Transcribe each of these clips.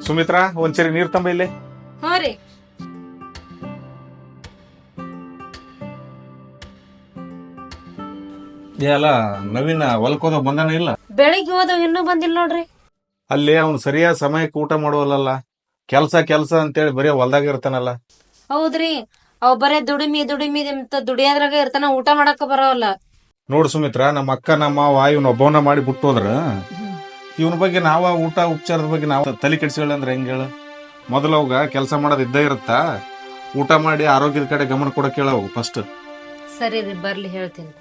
ಸುಮಿತ್ರಾ ಒಂದ್ಸರಿ ನೀರ್ ತಂಬ ಇಲ್ಲಿ. ಹಾ ರೀ. ಅಲ್ಲ ನವೀನ ಹೊಲ್ಕೋದ ಬಂದಾನ ಇಲ್ಲ? ಬೆಳಿಗ್ಗೆ ಹೋದವ್ ಇನ್ನೂ ಬಂದಿಲ್ಲ ನೋಡ್ರಿ. ಅಲ್ಲಿ ಅವ್ನು ಸರಿಯಾದ ಸಮಯಕ್ಕೆ ಊಟ ಮಾಡುವಲ್ಲ, ಕೆಲ್ಸ ಕೆಲ್ಸ ಅಂತೇಳಿ ಬರೀ ಹೊಲ್ದಾಗ ಇರ್ತಾನಲ್ಲ. ಹೌದ್ರಿ, ಅವ್ ಬರೇ ದುಡಿಮಿ ಅಂತ ದುಡಿಯೋದ್ರಾಗ ಇರ್ತಾನ, ಊಟ ಮಾಡಕ ಬರೋಲ್ಲ. ನೋಡು ಸುಮಿತ್ರಾ, ನಮ್ಮ ಅಕ್ಕ ನಮ್ಮ ಮಾವ ಇವನ್ ಒಬ್ಬವನ್ನ ಮಾಡಿ ಬಿಟ್ಟು ಹೋದ್ರ ಇವನ ಬಗ್ಗೆ ನಾವ ಊಟ ಉಪಚಾರದ ಬಗ್ಗೆ ನಾವು ತಲೆ ಕೆಡಿಸ್ಕೊಳ್ಳಿ ಅಂದ್ರೆ ಹೆಂಗ ಹೇಳ? ಮೊದಲು ಅವಾಗ ಕೆಲಸ ಮಾಡೋದ್ ಇದ್ದೇ ಇರುತ್ತಾ, ಊಟ ಮಾಡಿ ಆರೋಗ್ಯದ ಕಡೆ ಗಮನ ಕೊಡಕ್ ಹೇಳ ಫಸ್ಟ್. ಸರಿ ರೀ, ಬರ್ಲಿ ಹೇಳ್ತೀನಿ.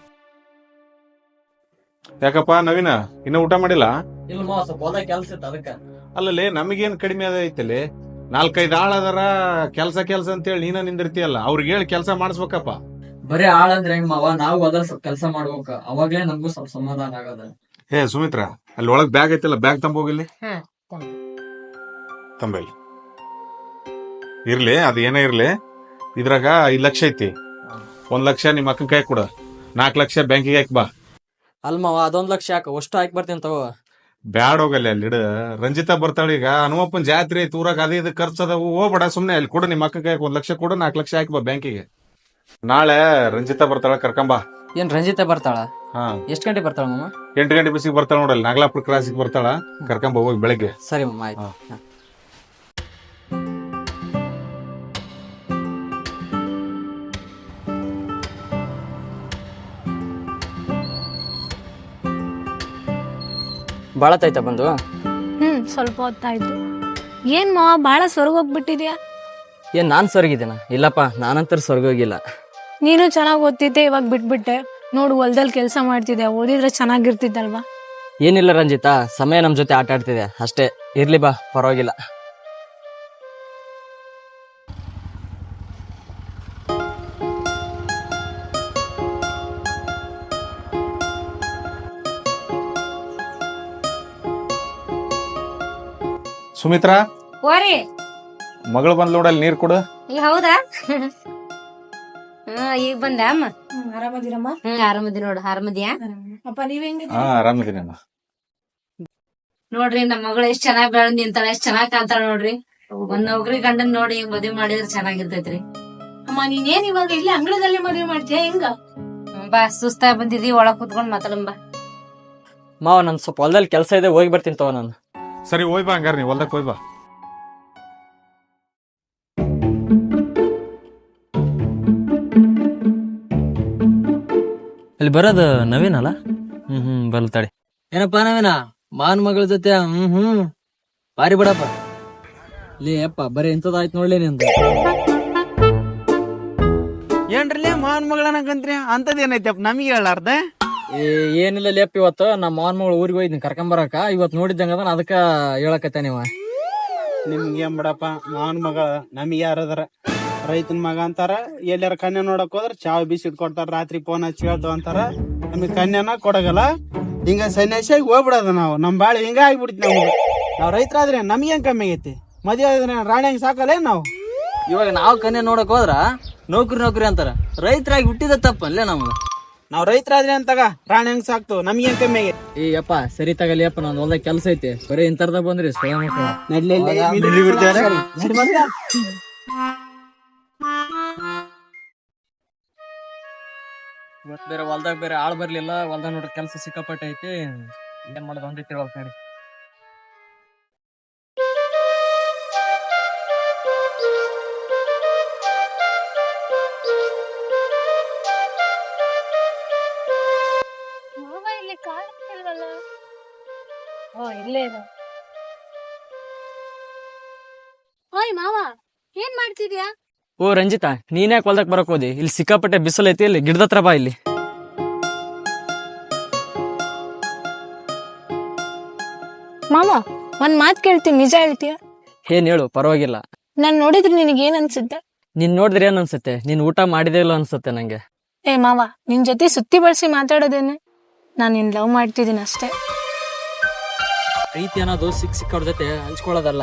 ಯಾಕಪ್ಪ ನವೀನ ಇನ್ನ ಊಟ ಮಾಡಿಲ್ಲ? ಇಲ್ಲ ಮಾವ, ಸ್ವಲ್ಪ ಹೊಲ ಕೆಲ್ಸ ಇತ್ತು ಅದಕ್ಕ. ಅಲ್ಲಲ್ಲಿ ನಮಗೇನ್ ಕಡಿಮೆ ಐತಲ್ಲಿ, 4-5 ಆಳ್ ಅದರ, ಕೆಲ್ಸ ಅಂತೇಳಿ ನೀನ ನಿಂದಿರ್ತೀಯಲ್ಲ, ಅವ್ರಿಗೆ ಹೇಳಿ ಕೆಲಸ ಮಾಡಿಸ್ಬೇಕಪ್ಪ. ಬರೀ ಆಳಂದ್ರೆ ಹೆಂಗ್ ಮಾವ, ನಾವು ಅದ್ರ ಸ್ವಲ್ಪ ಕೆಲಸ ಮಾಡ್ಬೇಕ, ಅವಾಗ್ಲೇ ನಮಗೂ ಸ್ವಲ್ಪ ಸಮಾಧಾನ ಆಗದ. ಏ ಸುಮಿತ್ರಾ, ಅಲ್ಲಿ ಒಳಗ್ ಬ್ಯಾಗ್ ಐತಿಲ್ಲ, ಬ್ಯಾಗ್ ತಂಬೋಗಿಲ್ಲಿ. ಹಾ, ತಂಬಲ್ಲಿ ಇರ್ಲಿ, ಅದ್ ಏನೇ ಇರ್ಲಿ, ಇದ್ರಾಗ 5 ಲಕ್ಷ ಐತಿ. 1 ಲಕ್ಷ ನಿಮ್ಮ ಅಕ್ಕನ ಕೈ ಕೊಡ, 4 ಲಕ್ಷ ಬ್ಯಾಂಕಿಗೆ ಹಾಕಿ ಬಾ. ಅಲ್ ಮಾವ, ಅದೊಂದ್ ಲಕ್ಷ ಯಾಕ, ಅಷ್ಟು ಹಾಕಿ ಬರ್ತೀನಿ ತಗೋ. ಬ್ಯಾಡ್ ಹೋಗಲ್ಲ ಅಲ್ಲಿ ಇಡ. ರಂಜಿತಾ ಬರ್ತಾಳ ಈಗ, ಹನುಮಪ್ಪನ ಜಾತ್ರೆ ಐತಿ ಊರಾಗ, ಅದೇ ಇದು ಖರ್ಚದವು, ಹೋಗ್ಬೇಡ ಸುಮ್ನೆ. ಅಲ್ಲಿ ಕೊಡು ನಿಮ್ಮ ಅಕ್ಕನ ಕೈ 1 ಲಕ್ಷ ಕೊಡು, 4 ಲಕ್ಷ ಹಾಕಿ ಬಾ ಬ್ಯಾಂಕಿಗೆ. ನಾಳೆ ರಂಜಿತಾ ಬರ್ತಾಳ, ಕರ್ಕೊಂಬಾ. ಏನ್ ರಂಜಿತಾ ಬರ್ತಾಳ? ಹಾ, ಎಷ್ಟ್ ಗಂಟೆ ಬರ್ತಾಳ ಮಾಮ? 8 ಗಂಟೆ ಬಸ್ಸಿಗೆ ಬರ್ತಾಳ ನೋಡಲ್ಲಿ, ನಾಗಲಾಪುರ ಕ್ರಾಸಿಗೆ ಬರ್ತಾಳ, ಕರ್ಕೊಂಬ ಹೋಗಿ ಬೆಳಗ್ಗೆ. ಸರಿ ಮಾಮ, ಆಯ್ತು. ಬಾಳತಾಯ್ತಾ ಬಂದು? ಸ್ವಲ್ಪ ಹೊತ್ತಾಯ್ತು. ಏನ್ ಮಾವ ಬಾಳ ಸ್ವರ್ಗ ಹೋಗ್ಬಿಟ್ಟಿದ್ಯಾ? ಏನ್ ನಾನ್ ಸ್ವರ್ಗಿದ್ದೀನ? ಇಲ್ಲಪ್ಪ, ನಾನಂತರ ಸ್ವರ್ಗ ಹೋಗಿಲ್ಲ. ನೀನು ಚೆನ್ನಾಗ್ ಓದ್ತಿದ್ದೆ, ಇವಾಗ ಬಿಟ್ಬಿಟ್ಟೆ. ನೋಡು, ಹೊಲ್ದಲ್ಲಿ ಕೆಲಸ ಮಾಡ್ತಿದ್ದೆ, ಓದಿದ್ರೆ ಚೆನ್ನಾಗಿರ್ತಿದ್ದಲ್ವಾ? ಏನಿಲ್ಲ ರಂಜಿತಾ, ಸಮಯ ನಮ್ ಜೊತೆ ಆಟ ಆಡ್ತಿದೆ ಅಷ್ಟೇ. ಇರ್ಲಿ ಬಾ, ಪರವಾಗಿಲ್ಲ. ಸುಮಿತ್ರಾ, ಓರಿ, ಮಗಳು ಬಂದ್ ನೋಡಲ್ಲಿ, ನೀರ್ ಕೊಡು. ಈಗ ಹೌದಾ? ಈಗ ಬಂದ ಅಮ್ಮ. ಆರಾಮದಿರಮ್ಮ? ಆರಾಮದಿ ನೋಡು. ಆರಾಮದಿಯಾ? ಅಪ್ಪ ನೀವ್ ಹೆಂಗ? ಹಾ, ಆರಾಮಿದ್ದೀನಿ ಅಮ್ಮ. ನೋಡ್ರಿ, ನಮ್ಮ ಮಗಳು ಎಷ್ಟ್ ಚೆನ್ನಾಗ್ ಬೆಳೆದ್ ನಿಂತಾಳ, ಎಷ್ಟ್ ಚೆನ್ನಾಗ್ ಕಾಣ್ತಾಳ ನೋಡ್ರಿ. ಒಂದ್ ನೌಕರಿ ಗಂಡನ್ ನೋಡಿ ಮದ್ವೆ ಮಾಡಿದ್ರೆ ಚೆನ್ನಾಗಿರ್ತೈತ್ರಿ. ಅಮ್ಮ, ನೀನೇನ್ ಇವಾಗ ಇಲ್ಲಿ ಅಂಗಳದಲ್ಲಿ ಮದುವೆ ಮಾಡ್ತೀಯ ಹೆಂಗ? ಬಾ, ಸುಸ್ತಾಗ ಬಂದಿದಿ, ಒಳಗ್ ಕುತ್ಕೊಂಡ್ ಮಾತಾಡಂಬ. ಮಾವ, ನನ್ ಸ್ವಲ್ಪ ಹೊಲದಲ್ಲಿ ಕೆಲಸ ಇದೆ, ಹೋಗಿ ಬರ್ತೀನಿ ತಗೋ ನಾನು. ಸರಿ, ಹೋಯ್ ಬಾ ಹಂಗಾರ, ನೀವು ಹೊಲ್ದಕ್ ಹೋಯ್ ಬಾ. ಅಲ್ಲಿ ಬರೋದು ನವೀನ್ ಅಲ್ಲ? ಬರ್ತಾಳೆ. ಏನಪ್ಪಾ ನವೀನ, ಮಾನ್ ಮಗಳ ಜೊತೆ? ಬಾರಿ ಬಿಡಪ್ಪ. ಲೇ ಅಪ್ಪ, ಬರೀ ಇಂಥದಾಯ್ತು ನೋಡ್ಲಿ ನಿಂದು. ಏನ್ರಲ್ಲೇ ಮಾವನ್ ಮಗಳನ್ನಕಂತ್ರಿ, ಅಂತದೇನೈತಪ್ಪ ನಮಗೆ ಹೇಳಾರ್ದ? ಏನಿಲ್ಲ ಲೇಪ್, ಇವತ್ತು ನಮ್ಮ ಮಾವನ್ ಮಗಳು ಊರಿಗೆ ಹೋಯ್ತೀನಿ ಕರ್ಕೊಂಬರಕ. ಇವತ್ತು ನೋಡಿದ್ದಂಗ ಅದಕ್ಕ ಹೇಳಕತ್ತ ನೀವ. ನಿಮ್ಗೆ ಏನ್ ಬಿಡಪ್ಪ, ಮಾವನ್ ಮಗ ನಮಗೆ ಯಾರದಾರ? ರೈತನ ಮಗ ಅಂತಾರ. ಎಲ್ಲಾರ ಕನ್ಯಾ ನೋಡಕ್ ಹೋದ್ರ ಚಾವ್ ಬಿಸಿಟ್ ಕೊಡ್ತಾರ, ರಾತ್ರಿ ಫೋನ್ ಹಚ್ಚಿ ಹೇಳ್ತು ಅಂತಾರ. ನಮಗ್ ಕನ್ಯಾನ ಕೊಡಗಲ್ಲ. ಹಿಂಗ ಸನ್ಯಾಸಿಯಾಗಿ ಹೋಗ್ಬಿಡೋದು ನಾವು. ನಮ್ ಬಾಳೆ ಹಿಂಗ ಆಗ್ಬಿಡ್ತಿ ನಮ್ಗೆ. ನಾವ್ ರೈತರಾದ್ರೆ ನಮ್ಗೇನ್ ಕಮ್ಮಿ ಆಗೈತಿ? ಮದ್ವೆ ಆದ್ರೆ ರಾಣಿ ಹಂಗ ಸಾಕಲ್ಲ ನಾವು? ಇವಾಗ ನಾವು ಕನ್ಯಾ ನೋಡಕ್ ಹೋದ್ರ ನೌಕರಿ ಅಂತಾರ. ರೈತರಾಗಿ ಹುಟ್ಟಿದ ತಪ್ಪಲ್ಲೇ ನಮ್ಗೆ. ನಾವ್ ರೈತರಾದ್ರೆ ಅಂತಗ ರಾಣಿ ಹಂಗ ಸಾಕ್ತು, ನಮ್ಗೇನ್ ಕಮ್ಮಿ ಆಗೈತಿ? ಅಪ್ಪ ಸರಿ ತಗಲಿ ಅಪ್ಪ, ನಂದು ಹೊಲ್ದಾಗ ಕೆಲ್ಸ ಐತಿ. ಬರೀ ಇಂತರ್ದಾಗ ಬಂದ್ರಿ ಇವತ್ತು ಬೇರೆ ಹೊಲ್ದಾಗ ಬೇರೆ ಆಳ್ ಬರ್ಲಿಲ್ಲ. ಹೊಲ್ದಾಗ ನೋಡ್ರಿ ಕೆಲ್ಸ ಸಿಕ್ಕಾಪಟ್ಟೆ ಐತಿ. ಏನ್ ಮಾಡೋದು ಅಂತ ತಿಳ್ಕೊಳ್ತೀನಿ. ಇಲ್ಲಿ ಕಾಣಿಸ್ತಿಲ್ವಲ್ಲ? ಓ, ಇಲ್ಲೇ ಇದೆ. ಓಯ್ ಮಾವ, ಏನ್ ಮಾಡ್ತಿದ್ಯಾ? ಓ ರಂಜಿತಾ, ನೀನ್ ಯಾಕೆ ಹೊಲ್ದಾಗ ಬರಕ್ ಹೋದಿ? ಇಲ್ಲಿ ಸಿಕ್ಕಾಪಟ್ಟೆ ಬಿಸಿಲು ಐತಿ, ಇಲ್ಲಿ ಗಿಡದ ಹತ್ರ ಬಾ. ಇಲ್ಲಿ ಮಾವ, ಒಂದ್ ಮಾತ್ ಕೇಳ್ತೀನಿ, ನಿಜ ಹೇಳ್ತೀಯ? ಏನ್ ಹೇಳು, ಪರವಾಗಿಲ್ಲ. ನಾನ್ ನೋಡಿದ್ರೆ ನಿನಗೆ ಏನ್ ಅನ್ಸುತ್ತೆ? ನೀನ್ ನೋಡಿದ್ರೆ ಏನ್ ಅನ್ಸುತ್ತೆ? ನೀನ್ ಊಟ ಮಾಡಿದೇ ಇಲ್ಲ ಅನ್ಸುತ್ತೆ ನಂಗೆ. ಏ ಮಾವ, ನಿನ್ ಜೊತೆ ಸುತ್ತಿ ಬಳಸಿ ಮಾತಾಡೋದೇನೆ. ನಾನ್ ನಿನ್ ಲವ್ ಮಾಡ್ತಿದ್ದೀನಿ ಅಷ್ಟೇ. ಪ್ರೀತಿ ಅನ್ನೋದು ಸಿಕ್ಕವ್ರ ಜೊತೆ ಹಂಚ್ಕೊಳ್ಳೋದಲ್ಲ.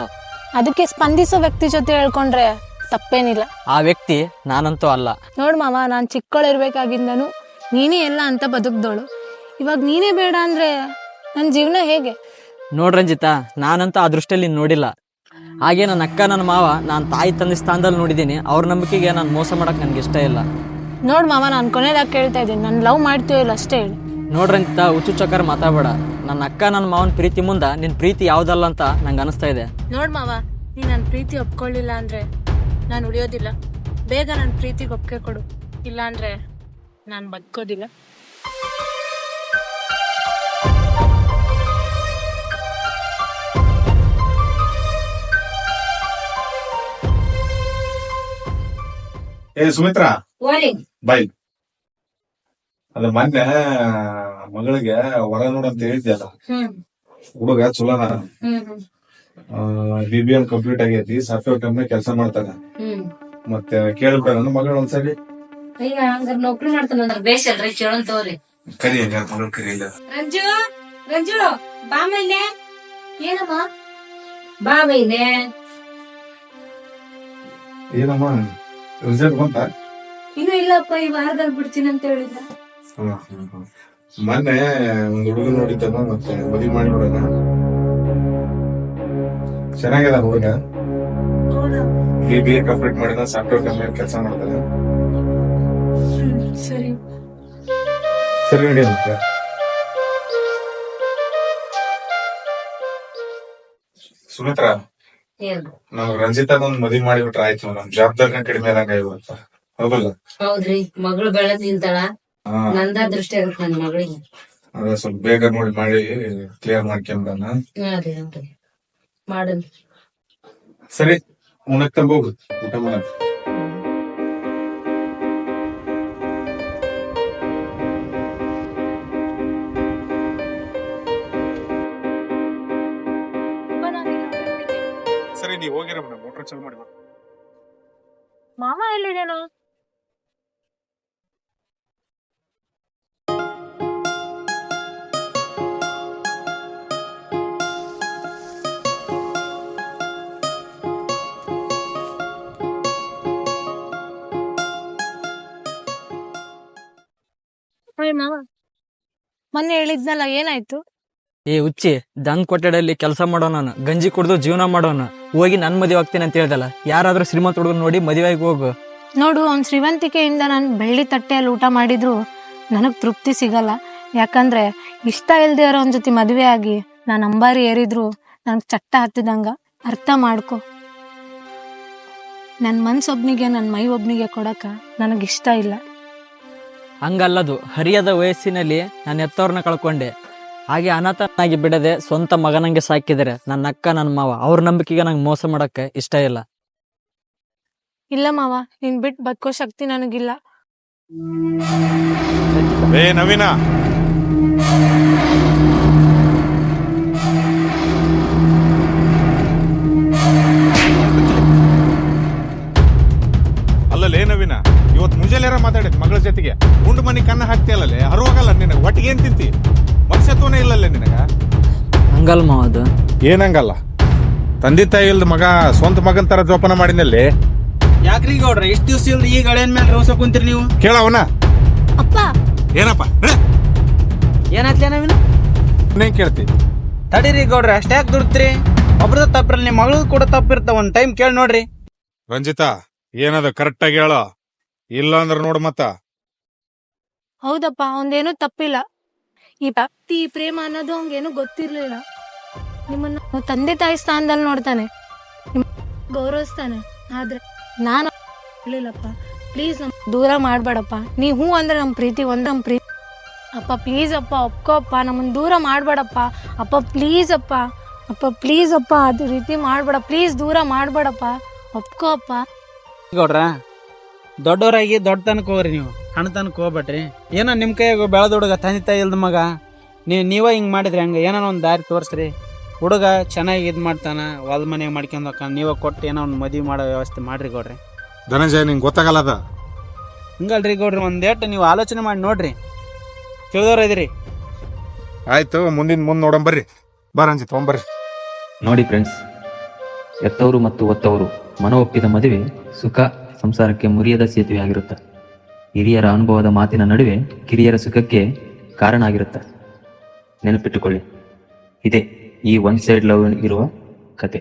ಅದಕ್ಕೆ ಸ್ಪಂದಿಸೋ ವ್ಯಕ್ತಿ ಜೊತೆ ಹೇಳ್ಕೊಂಡ್ರೆ ತಪ್ಪೇನಿಲ್ಲ. ಆ ವ್ಯಕ್ತಿ ನಾನಂತೂ ಅಲ್ಲ. ನೋಡ್ ಮಾವ, ನಾನ್ ಚಿಕ್ಕವಳಿರ್ಬೇಕಾಗಿಂದನು ನೀನೇ ಎಲ್ಲ ಅಂತ ಬದುಕ್ದೋಳು. ಇವಾಗ ನೀನೇ ಬೇಡ ಅಂದ್ರೆ ನನ್ ಜೀವನ ಹೇಗೆ? ನೋಡ್ ರಂಜಿತಾ, ನಾನಂತೂ ಆ ದೃಷ್ಟಿಯಲ್ಲಿ ನೋಡಿಲ್ಲ. ಹಾಗೆ ನನ್ನ ಅಕ್ಕ ನನ್ನ ಮಾವ ನಾನು ತಾಯಿ ತಂದೆ ಸ್ಥಾನದಲ್ಲಿ ನೋಡಿದ್ದೀನಿ. ಅವ್ರ ನಂಬಿಕೆಗೆ ನಾನು ಮೋಸ ಮಾಡಕ್ ನನ್ಗೆ ಇಷ್ಟ ಇಲ್ಲ. ನೋಡ್ ಮಾವ, ನಾನು ಕೊನೆದಾಗ ಕೇಳ್ತಾ ಇದ್ದೀನಿ, ನಾನು ಲವ್ ಮಾಡ್ತೀಯೋ ಇಲ್ಲ ಅಷ್ಟೇ ಹೇಳಿ. ನೋಡ್ರಂತ ಹುಚ್ಚುಚ್ಚಕ್ಕಾರ ಮಾತಾಡಬೇಡ. ನನ್ನ ಅಕ್ಕ ನನ್ನ ಮಾವನ ಪ್ರೀತಿ ಮುಂದೆ ನಿನ್ನ ಪ್ರೀತಿ ಯಾವುದಲ್ಲ ಅಂತ ನಂಗೆ ಅನಿಸ್ತಾ ಇದೆ. ನೋಡ್ ಮಾವ, ನೀ ನನ್ನ ಪ್ರೀತಿ ಒಪ್ಕೊಳ್ಳಿಲ್ಲ ಅಂದ್ರೆ ನಾನು ಉಳಿಯೋದಿಲ್ಲ. ಬೇಗ ನನ್ನ ಪ್ರೀತಿಗೆ ಒಪ್ಪಿಗೆ ಕೊಡು, ಇಲ್ಲ ಅಂದ್ರೆ ನಾನು ಬದುಕೋದಿಲ್ಲ. ಏ ಸುಮಿತ್ರಾ, ಓರಿ ಬಾಯ್. ಅದ ಮೊನ್ನೆ ಮಗಳಿಗೆ ಹೊರ ನೋಡಂತ ಹೇಳಿದ್ಯಲ್ಲ, ಹುಡುಗ ಚಲೋನ, BBM ಕಂಪ್ಲೀಟ್ ಆಗೈತಿ, ಸಾಫ್ಟ್ವೇರ್ ಕಂಪ್ನಿ ಕೆಲಸ ಮಾಡ್ತಾನ. ಮತ್ತೆ ಕೇಳ್ಬಿಡ ನನ್ನ ಮಗಳು ಒಂದ್ಸರಿ. ಈಗ ಹಂಗಾರ ನೌಕರಿ ಮಾಡ್ತಾನಂದ್ರ ಬೇಸ್ ಅಲ್ರಿ, ಕೇಳಂತವ್ರಿ. ಕರಿ ಮಗಳು ಕರಿಯಿಲ್ಲ. ರಂಜು, ರಂಜು ಬಾ ಮೈನೆ. ಏನಮ್ಮ ಬಾ ಮೈನೆ. ಏನಮ್ಮ ರಿಸಲ್ಟ್ ಬಂತ? ಇನ್ನು ಇಲ್ಲಪ್ಪ, ಈ ವಾರದಲ್ಲಿ ಬಿಡ್ತೀನಿ ಅಂತ ಹೇಳಿದ. ಮೊನ್ನೆ ಒಂದ್ ಹುಡುಗ ನೋಡಿದ್ದಾನ, ಮತ್ತೆ ಮದುವೆ ಮಾಡಿ ನೋಡೋಣ. ಚೆನ್ನಾಗಿದೆ ಹುಡುಗ, BBA ಕಂಪ್ಲೀಟ್ ಮಾಡಿದ, ಸಾಫ್ಟ್ವೇರ್ ಕಂಪ್ನಿ ಕೆಲಸ ಮಾಡ್ತಾನೆ. ಸರಿ ಸರಿ ನಡಿ ಮತ್ತೆ. ಸುಮಿತ್ರಾ, ನಾವು ರಂಜಿತಾದೊಂದ್ ಮದುವೆ ಮಾಡಿಬಿಟ್ರೆ ಆಯ್ತು, ನಮ್ ಜವಾಬ್ದಾರಿನ ಕಡಿಮೆ ಆದಂಗ ಇವತ್ತ, ಹೌದಲ್ಲ? ಹೌದ್ರಿ, ಮಗಳು ಬೆಳೆದ್ ನಿಂತಾಳ, ನಂದ ದೃಷ್ಟಿ ಆಗುತ್ತೆ ನನ್ ಮಗಳಿಗೆ. ಅದ ಸ್ವಲ್ಪ ಬೇಗ ನೋಡಿ ಮಾಡಿ ಕ್ಲಿಯರ್ ಮಾಡ್ಕೊಂಡ. ಅದೇ ಮಾಡನ್. ಸರಿ, ಉಣಕ್ ತಂಬ ಹೋಗು, ಊಟ ಮಾಡಕ್. ಸರಿ, ನೀವ್ ಹೋಗಿರ ಮೋಟರ್ ಚಾಲು ಮಾಡಿ. ಮಾಮ ಎಲ್ಲಿದೇನೋ? ಮಾವ, ಮೊನ್ನೆ ಹೇಳಿದ್ನಲ್ಲ, ಏನಾಯ್ತು? ಏ ಹುಚ್ಚಿ, ದನ್ ಕೊಠಡಿಯಲ್ಲಿ ಕೆಲಸ ಮಾಡೋಣ, ಗಂಜಿ ಕುಡ್ದು ಜೀವನ ಮಾಡೋಣ, ಹೋಗಿ ನನ್ ಮದುವೆ ಆಗ್ತೀನಿ ಅಂತ ಹೇಳ್ದಲ್ಲ. ಯಾರಾದ್ರೂ ಶ್ರೀಮಂತ ಹುಡುಗನ್ ನೋಡಿ ಮದುವೆ ಆಗಿ ಹೋಗು. ನೋಡು, ಅವ್ನ ಶ್ರೀಮಂತಿಕೆಯಿಂದ ನಾನು ಬೆಳ್ಳಿ ತಟ್ಟೆಯಲ್ಲಿ ಊಟ ಮಾಡಿದ್ರು ನನಗ್ ತೃಪ್ತಿ ಸಿಗಲ್ಲ. ಯಾಕಂದ್ರೆ ಇಷ್ಟ ಇಲ್ದೇ ಇರೋ ಅವನ ಜೊತೆ ಮದುವೆ ಆಗಿ ನಾನು ಅಂಬಾರಿ ಏರಿದ್ರು ನನ್ಗೆ ಚಟ್ಟ ಹತ್ತಿದಂಗ. ಅರ್ಥ ಮಾಡ್ಕೊ. ನನ್ನ ಮನ್ಸೊಬ್ನಿಗೆ ನನ್ನ ಮೈ ಒಬ್ನಿಗೆ ಕೊಡಕ ನನಗಿಷ್ಟ ಇಲ್ಲ. ಹಂಗಲ್ಲದು, ಹರಿಯದ ವಯಸ್ಸಿನಲ್ಲಿ ನಾನು ಹೆತ್ತವ್ರನ್ನ ಕಳ್ಕೊಂಡೆ. ಹಾಗೆ ಅನಾಥನಾಗಿ ಬಿಡದೆ ಸ್ವಂತ ಮಗನಂಗೆ ಸಾಕಿದರೆ ನನ್ನ ಅಕ್ಕ ನನ್ನ ಮಾವ. ಅವ್ರ ನಂಬಿಕೆಗೆ ನಂಗೆ ಮೋಸ ಮಾಡಕ್ಕೆ ಇಷ್ಟ ಇಲ್ಲ. ಇಲ್ಲ ಮಾವ, ನೀನ್ ಬಿಟ್ಟು ಬದುಕೋ ಶಕ್ತಿ ನನಗಿಲ್ಲ. ಏ ನವೀನ, ಅಲ್ಲಲ್ಲೇ ನವೀನ, ಇವತ್ ಮುಂಜಾನೆ ಮಾತಾಡಿದ್ ಮಗಳ ಜೊತೆಗೆ ಉಂಡು ಮನಿ ಕನ್ನ ಹಾಕ್ತಿಯಲ್ಲೇ, ಹರುವಾಗಲ್ಲ ನಿನಗ, ಒಟ್ಟಿಗೆ ಏನ್ ತಿಂತಿ? ಮನುಷ್ಯತ್ವನೇ ಇಲ್ಲಲ್ಲೇ ನಿನಗ. ಹಂಗಲ್ ಮಾವ, ಅದು ಏನಂಗಲ್ಲ, ತಂದೆ ತಾಯಿ ಇಲ್ದ ಮಗ ಸ್ವಂತ ಮಗನ್ ತರ ಜೋಪಾನ ಮಾಡಿನಲ್ಲಿ. ಯಾಕ್ರಿ ಗೌಡ್ರ ಇಷ್ಟ ದಿವ್ಸ ಇಲ್ದ ಈ ಗಳಿಯನ್ ಮೇಲೆ ರೋಸ ಕುಂತೀರಿ ನೀವು? ಕೇಳವನ. ಅಪ್ಪ, ಏನಪ್ಪ ಏನಾಯ್ತಲೇ ನವೀನ? ಏನ್ ಕೇಳ್ತಿ? ತಡೀರಿ ಗೌಡ್ರ, ಅಷ್ಟೇ ಯಾಕೆ ದುಡ್ತ್ರಿ? ಒಬ್ರದ ತಪ್ಪಿರಲ್ಲ, ನಿಮ್ ಮಗಳು ಕೂಡ ತಪ್ಪಿರ್ತಾವ. ಒಂದ್ ಟೈಮ್ ಕೇಳಿ ನೋಡ್ರಿ. ರಂಜಿತಾ, ಏನದ ಕರೆಕ್ಟ್ ಆಗಿ ಹೇಳೋ, ಇಲ್ಲ ಅಂದ್ರ ನೋಡ್ ಮತ್ತ. ಹೌದಪ್ಪ, ಅವಂದೇನು ತಪ್ಪಿಲ್ಲ. ಈ ಭಕ್ತಿ ಪ್ರೇಮ ಅನ್ನೋದು ಅವಂಗೇನು ಗೊತ್ತಿರ್ಲಿಲ್ಲ. ನಿಮ್ಮನ್ನ ತಂದೆ ತಾಯಿ ಸ್ಥಾನದಲ್ಲಿ ನೋಡ್ತಾನೆ, ಗೌರವಿಸ್ತಾನೆ. ಆದ್ರೆ ನಾನು ಇರ್ಲಿಲ್ಲಪ್ಪ. ಪ್ಲೀಸ್ ದೂರ ಮಾಡ್ಬೇಡಪ್ಪ. ನೀ ಹೂ ಅಂದ್ರೆ ನಮ್ ಪ್ರೀತಿ ಒಂದ್ ನಮ್ ಪ್ರೀತಿ. ಅಪ್ಪ ಪ್ಲೀಸ್ ಅಪ್ಪ, ಒಪ್ಕೋಪ್ಪ, ನಮ್ಮನ್ನ ದೂರ ಮಾಡ್ಬೇಡಪ್ಪ. ಅಪ್ಪ ಪ್ಲೀಸ್ ಅಪ್ಪ, ಅಪ್ಪ ಪ್ಲೀಸ್ ಅಪ್ಪ, ಅದು ರೀತಿ ಮಾಡ್ಬೇಡ. ಪ್ಲೀಸ್ ದೂರ ಮಾಡ್ಬೇಡಪ್ಪ, ಒಪ್ಕೋ ಅಪ್ಪ. ಗೌಡ್ರ, ದೊಡ್ಡವರಾಗಿ ದೊಡ್ಡತನಕ ಹೋಗ್ರಿ, ನೀವು ಹಣತನಕ ಹೋಗ್ಬೇಡ್ರಿ. ಏನೋ ನಿಮ್ ಕೈಯಾಗ ಬೆಳೆದ ಹುಡುಗ, ತಂದೆ ತಾಯಿ ಇಲ್ದ ಮಗ, ನೀವ ಹಿಂಗ್ ಮಾಡಿದ್ರಿ ಹಂಗ. ಏನೋ ಒಂದ್ ದಾರಿ ತೋರಿಸ್ರಿ. ಹುಡುಗ ಚೆನ್ನಾಗಿ ಇದ್ ಮಾಡ್ತಾನ, ಹೊಲ ಮನೆಗೆ ಮಾಡ್ಕೊಂಡ್ ಹೋಗ್ತಾನ. ನೀವ ಕೊಟ್ಟು ಏನೋ ಒಂದ್ ಮದ್ವಿ ಮಾಡೋ ವ್ಯವಸ್ಥೆ ಮಾಡ್ರಿ ಗೌಡ್ರಿ. ಧನಂಜಯ, ನಿಂಗೆ ಗೊತ್ತಾಗಲ್ಲ ಅದ. ಹಂಗಲ್ರಿ ಗೌಡ್ರಿ, ಒಂದೇಟ್ ನೀವು ಆಲೋಚನೆ ಮಾಡಿ ನೋಡ್ರಿ. ತಿಳಿದವ್ರ ಇದ್ರಿ. ಆಯ್ತು, ಮುಂದ್ ನೋಡಂಬರ್ರಿ. ಬಾ ರಂಜಿತ್, ತೊಗೊಂಬರ್ರಿ. ನೋಡಿ ಫ್ರೆಂಡ್ಸ್, ಎತ್ತವರು ಮತ್ತು ಒತ್ತವರು ಮನ ಒಪ್ಪಿದ ಮದುವೆ ಸುಖ ಸಂಸಾರಕ್ಕೆ ಮುರಿಯದ ಸೇತುವೆ ಆಗಿರುತ್ತೆ. ಹಿರಿಯರ ಅನುಭವದ ಮಾತಿನ ನಡುವೆ ಕಿರಿಯರ ಸುಖಕ್ಕೆ ಕಾರಣ ಆಗಿರುತ್ತೆ. ನೆನಪಿಟ್ಟುಕೊಳ್ಳಿ, ಇದೇ ಈ ಒನ್ ಸೈಡ್ ಲವ್ ಇರುವ ಕತೆ.